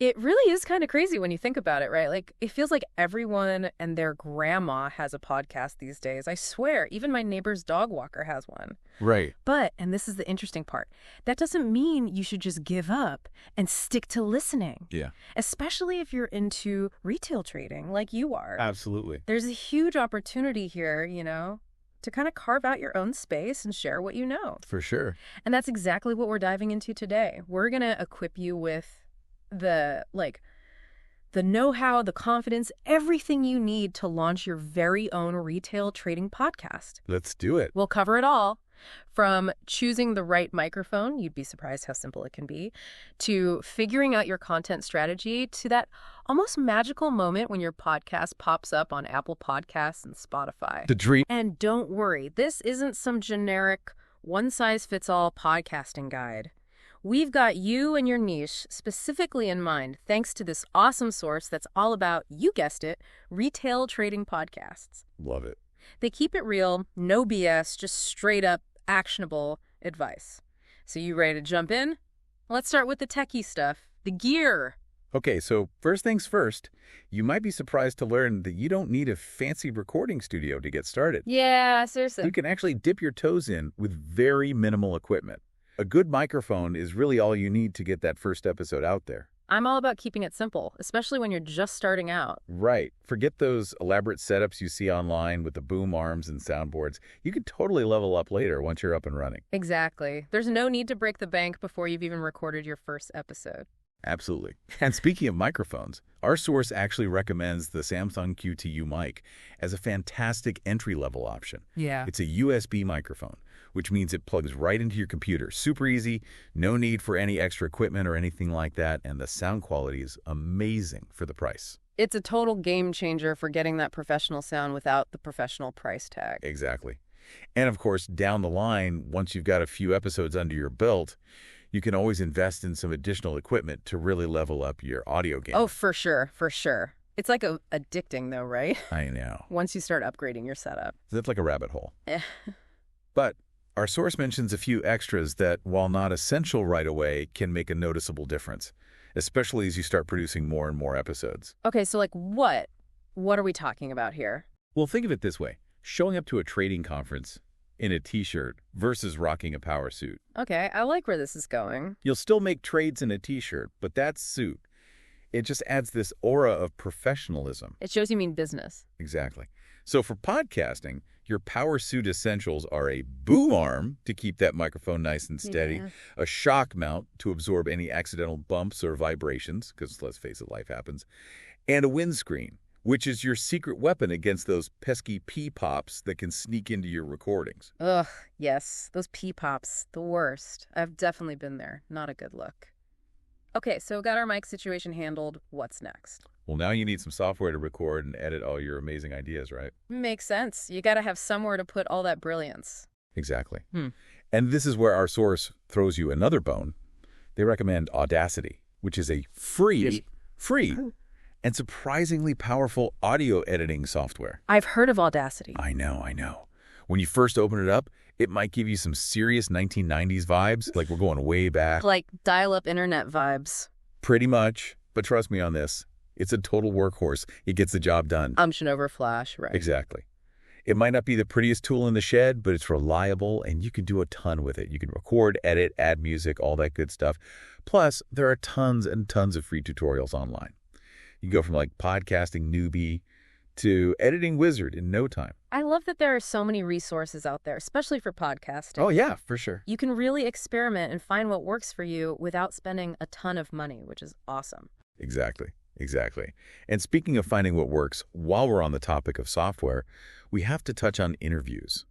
It really is kind of crazy when you think about it, right? Like, it feels like everyone and their grandma has a podcast these days. I swear, even my neighbor's dog walker has one. Right. But, and this is the interesting part, that doesn't mean you should just give up and stick to listening, Yeah. especially if you're into retail trading like you are. Absolutely. There's a huge opportunity here, to kind of carve out your own space and share what you know. For sure. And that's exactly what we're diving into today. We're going to equip you with the know-how, the confidence, everything you need to launch your very own retail trading podcast. Let's do it. We'll cover it all, from choosing the right microphone, you'd be surprised how simple it can be, to figuring out your content strategy, to that almost magical moment when your podcast pops up on Apple Podcasts and Spotify. The dream. And don't worry, this isn't some generic one-size-fits-all podcasting guide. We've got you and your niche specifically in mind, thanks to this awesome source that's all about, you guessed it, retail trading podcasts. Love it. They keep it real, no BS, just straight up actionable advice. So you ready to jump in? Let's start with the techie stuff, the gear. Okay, so first things first, you might be surprised to learn that you don't need a fancy recording studio to get started. Yeah, seriously. You can actually dip your toes in with very minimal equipment. A good microphone is really all you need to get that first episode out there. I'm all about keeping it simple, especially when you're just starting out. Right. Forget those elaborate setups you see online with the boom arms and soundboards. You could totally level up later once you're up and running. Exactly. There's no need to break the bank before you've even recorded your first episode. Absolutely. And speaking of microphones, our source actually recommends the Samsung QTU mic as a fantastic entry-level option. Yeah. It's a USB microphone, which means it plugs right into your computer. Super easy, no need for any extra equipment or anything like that, and the sound quality is amazing for the price. It's a total game changer for getting that professional sound without the professional price tag. Exactly. And of course, down the line, once you've got a few episodes under your belt, you can always invest in some additional equipment to really level up your audio game. Oh, for sure, for sure. It's like addicting though, right? I know. Once you start upgrading your setup. That's like a rabbit hole. But our source mentions a few extras that, while not essential right away, can make a noticeable difference, especially as you start producing more and more episodes. Okay, so like what? What are we talking about here? Well, think of it this way. Showing up to a trading conference in a t-shirt versus rocking a power suit. Okay, I like where this is going. You'll still make trades in a t-shirt, but that suit, it just adds this aura of professionalism. It shows you mean business. Exactly. So for podcasting, your power suit essentials are a boom arm to keep that microphone nice and steady, a shock mount to absorb any accidental bumps or vibrations, because let's face it, life happens, and a windscreen, which is your secret weapon against those pesky pee-pops that can sneak into your recordings. Ugh, yes. Those pee-pops, the worst. I've definitely been there. Not a good look. Okay, so got our mic situation handled. What's next? Well, now you need some software to record and edit all your amazing ideas, right? Makes sense. You gotta have somewhere to put all that brilliance. Exactly. And this is where our source throws you another bone. They recommend Audacity, which is a free, and surprisingly powerful audio editing software. I've heard of Audacity. I know. When you first open it up, it might give you some serious 1990s vibes, like we're going way back. Like dial-up internet vibes. Pretty much. But trust me on this. It's a total workhorse. It gets the job done. Umption over flash, right? Exactly. It might not be the prettiest tool in the shed, but it's reliable, and you can do a ton with it. You can record, edit, add music, all that good stuff. Plus, there are tons and tons of free tutorials online. You can go from like podcasting newbie to editing wizard in no time. I love that there are so many resources out there, especially for podcasting. Oh, yeah, for sure. You can really experiment and find what works for you without spending a ton of money, which is awesome. Exactly. And speaking of finding what works, while we're on the topic of software, we have to touch on interviews,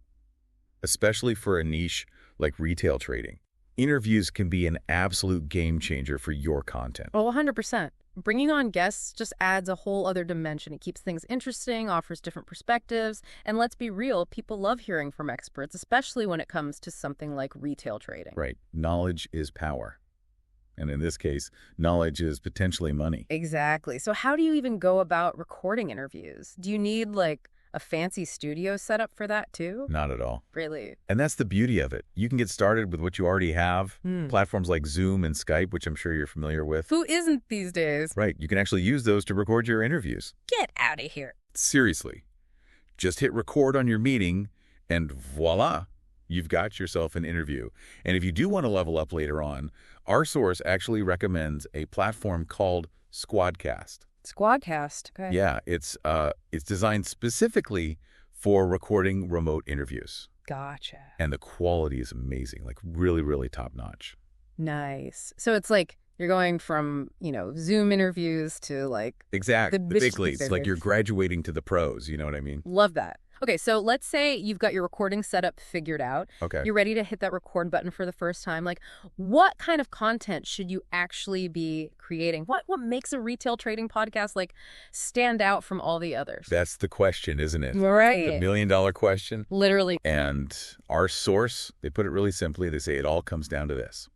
especially for a niche like retail trading. Interviews can be an absolute game changer for your content. Oh, 100%. Bringing on guests just adds a whole other dimension. It keeps things interesting, offers different perspectives, and let's be real, people love hearing from experts, especially when it comes to something like retail trading. Right. Knowledge is power. And in this case, knowledge is potentially money. Exactly. So how do you even go about recording interviews? Do you need like a fancy studio setup for that too? Not at all. Really? And that's the beauty of it. You can get started with what you already have. Hmm. Platforms like Zoom and Skype, which I'm sure you're familiar with. Who isn't these days? Right. You can actually use those to record your interviews. Get out of here. Seriously. Just hit record on your meeting and voila, you've got yourself an interview. And if you do want to level up later on, our source actually recommends a platform called Squadcast. Squadcast. Okay. Yeah, it's designed specifically for recording remote interviews. Gotcha. And the quality is amazing, like really, really top-notch. Nice. So it's like you're going from, Zoom interviews to like Exactly. The big leagues. Like Like you're graduating to the pros, you know what I mean? Love that. Okay, so let's say you've got your recording setup figured out. Okay. You're ready to hit that record button for the first time. Like, what kind of content should you actually be creating? What makes a retail trading podcast, like, stand out from all the others? That's the question, isn't it? Right. The million-dollar question. Literally. And our source, they put it really simply. They say it all comes down to this.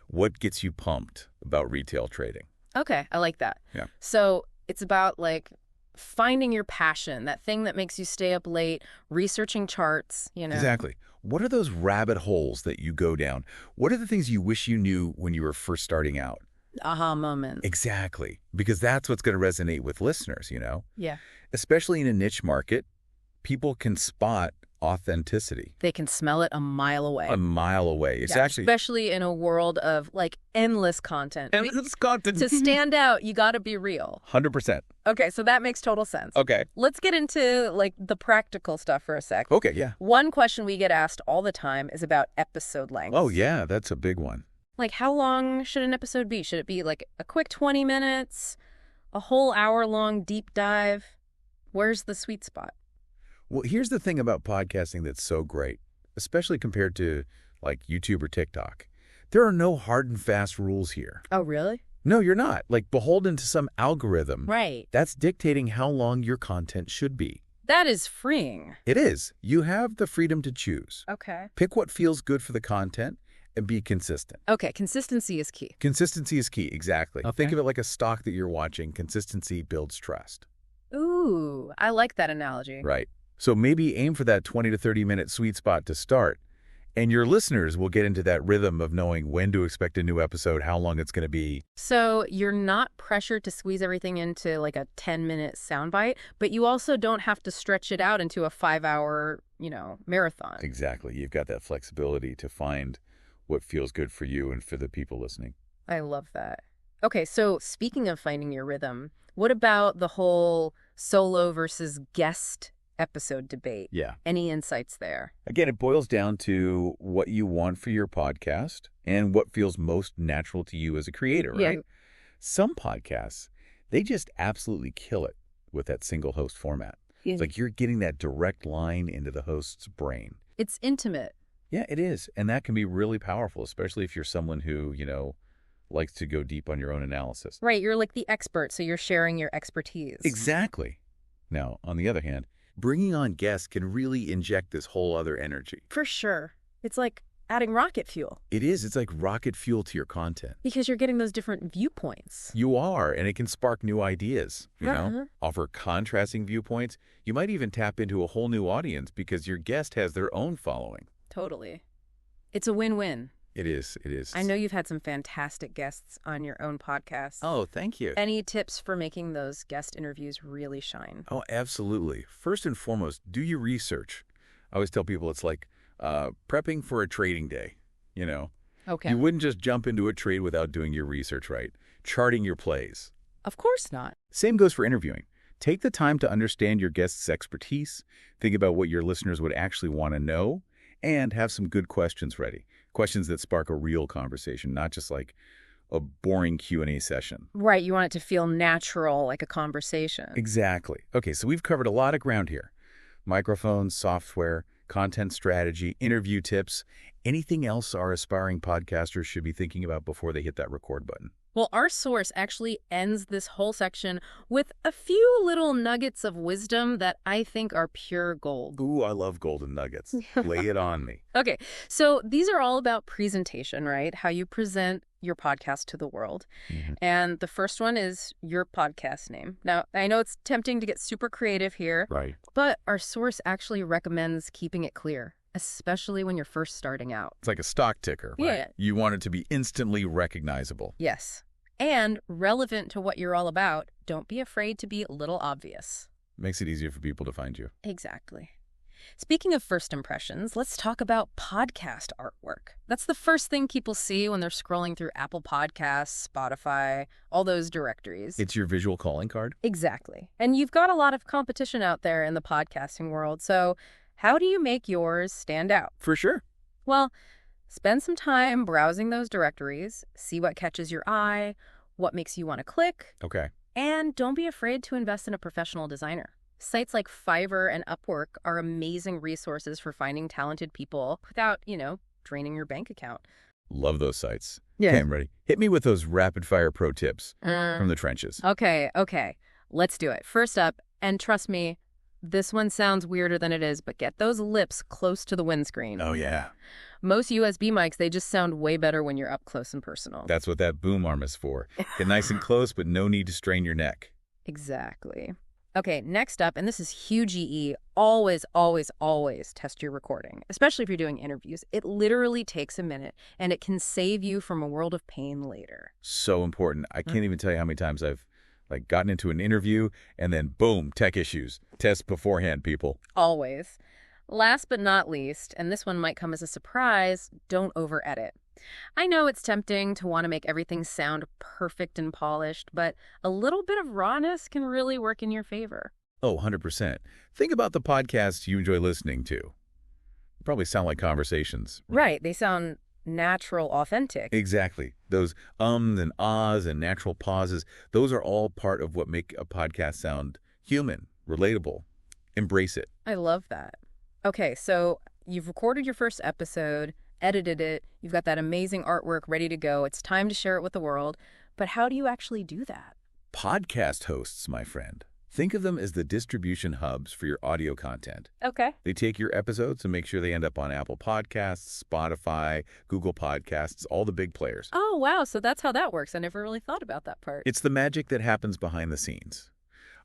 What gets you pumped about retail trading? Okay, I like that. Yeah. So it's about, like, finding your passion, that thing that makes you stay up late, researching charts, Exactly. What are those rabbit holes that you go down? What are the things you wish you knew when you were first starting out? Aha moment. Exactly. Because that's what's going to resonate with listeners, Yeah. Especially in a niche market, people can spot authenticity. They can smell it a mile away. A mile away. It's Yeah, actually... especially in a world of, like, endless content. Endless content. To stand out, you got to be real. 100%. Okay, so that makes total sense. Okay. Let's get into, like, the practical stuff for a sec. Okay, yeah. One question we get asked all the time is about episode length. Oh, yeah, that's a big one. Like, how long should an episode be? Should it be, like, a quick 20 minutes? A whole hour-long deep dive? Where's the sweet spot? Well, here's the thing about podcasting that's so great, especially compared to, like, YouTube or TikTok. There are no hard and fast rules here. Oh, really? No, you're not. Like, beholden to some algorithm. Right. That's dictating how long your content should be. That is freeing. It is. You have the freedom to choose. Okay. Pick what feels good for the content and be consistent. Okay, consistency is key. Consistency is key, exactly. Okay. Think of it like a stock that you're watching. Consistency builds trust. Ooh, I like that analogy. Right. So maybe aim for that 20 to 30-minute sweet spot to start, and your listeners will get into that rhythm of knowing when to expect a new episode, how long it's going to be. So you're not pressured to squeeze everything into like a 10-minute soundbite, but you also don't have to stretch it out into a 5-hour, marathon. Exactly. You've got that flexibility to find what feels good for you and for the people listening. I love that. Okay, so speaking of finding your rhythm, what about the whole solo versus guest episode debate? Yeah. Any insights there? Again, it boils down to what you want for your podcast and what feels most natural to you as a creator, right? Yeah. Some podcasts, they just absolutely kill it with that single host format. Yeah. It's like you're getting that direct line into the host's brain. It's intimate. Yeah, it is. And that can be really powerful, especially if you're someone who, likes to go deep on your own analysis. Right, you're like the expert, so you're sharing your expertise. Exactly. Now, on the other hand, bringing on guests can really inject this whole other energy. For sure. It's like adding rocket fuel. It is. It's like rocket fuel to your content. Because you're getting those different viewpoints. You are, and it can spark new ideas, Uh-huh. offer contrasting viewpoints. You might even tap into a whole new audience because your guest has their own following. Totally. It's a win-win. It is. It is. I know you've had some fantastic guests on your own podcast. Oh, thank you. Any tips for making those guest interviews really shine? Oh, absolutely. First and foremost, do your research. I always tell people it's like prepping for a trading day, Okay. You wouldn't just jump into a trade without doing your research right, charting your plays. Of course not. Same goes for interviewing. Take the time to understand your guest's expertise, think about what your listeners would actually want to know, and have some good questions ready. Questions that spark a real conversation, not just like a boring Q&A session. Right, you want it to feel natural, like a conversation. Exactly. Okay, so we've covered a lot of ground here. Microphones, software, content strategy, interview tips, anything else our aspiring podcasters should be thinking about before they hit that record button? Well, our source actually ends this whole section with a few little nuggets of wisdom that I think are pure gold. Ooh, I love golden nuggets. Lay it on me. Okay, so these are all about presentation, right? How you present your podcast to the world. Mhm. And the first one is your podcast name. Now, I know it's tempting to get super creative here, Right. but our source actually recommends keeping it clear, especially when you're first starting out. It's like a stock ticker, right? Yeah. You want it to be instantly recognizable. Yes. And relevant to what you're all about, don't be afraid to be a little obvious. Makes it easier for people to find you. Exactly. Speaking of first impressions, let's talk about podcast artwork. That's the first thing people see when they're scrolling through Apple Podcasts, Spotify, all those directories. It's your visual calling card? Exactly. And you've got a lot of competition out there in the podcasting world, so how do you make yours stand out? For sure. Well, spend some time browsing those directories, see what catches your eye, what makes you want to click, Okay. and don't be afraid to invest in a professional designer. Sites like Fiverr and Upwork are amazing resources for finding talented people without, draining your bank account. Love those sites. Yeah. Okay, I'm ready. Hit me with those rapid-fire pro tips from the trenches. Okay. Let's do it. First up, and trust me, this one sounds weirder than it is, but get those lips close to the windscreen. Oh, yeah. Most USB mics, they just sound way better when you're up close and personal. That's what that boom arm is for. Get nice and close, but no need to strain your neck. Exactly. Okay, next up, and this is huge EE, always, always, always test your recording, especially if you're doing interviews. It literally takes a minute, and it can save you from a world of pain later. So important. I can't even tell you how many times I've gotten into an interview and then boom, tech issues. Test beforehand, people. Always. Last but not least, and this one might come as a surprise, don't over-edit. I know it's tempting to want to make everything sound perfect and polished, but a little bit of rawness can really work in your favor. Oh, 100%. Think about the podcasts you enjoy listening to. They probably sound like conversations. Right, they sound natural, authentic. Exactly. Those ums and ahs and natural pauses, those are all part of what make a podcast sound human, relatable. Embrace it. I love that. Okay, so you've recorded your first episode, edited it, you've got that amazing artwork ready to go. It's time to share it with the world. But how do you actually do that? Podcast hosts, my friend. Think of them as the distribution hubs for your audio content. Okay. They take your episodes and make sure they end up on Apple Podcasts, Spotify, Google Podcasts, all the big players. Oh, wow. So that's how that works. I never really thought about that part. It's the magic that happens behind the scenes.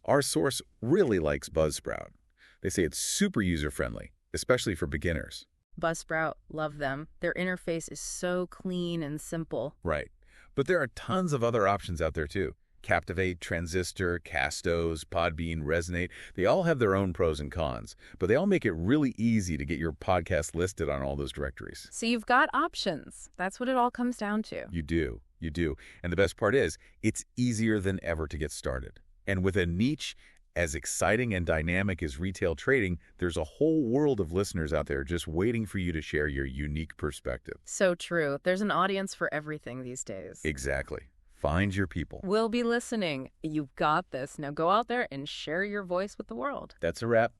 Our source really likes Buzzsprout. They say it's super user-friendly, especially for beginners. Buzzsprout, love them. Their interface is so clean and simple. Right. But there are tons of other options out there, too. Captivate, Transistor, Castos, Podbean, Resonate. They all have their own pros and cons, but they all make it really easy to get your podcast listed on all those directories. So you've got options. That's what it all comes down to. You do. You do. And the best part is, it's easier than ever to get started. And with a niche as exciting and dynamic as retail trading, there's a whole world of listeners out there just waiting for you to share your unique perspective. So true. There's an audience for everything these days. Exactly. Find your people. We'll be listening. You've got this. Now go out there and share your voice with the world. That's a wrap.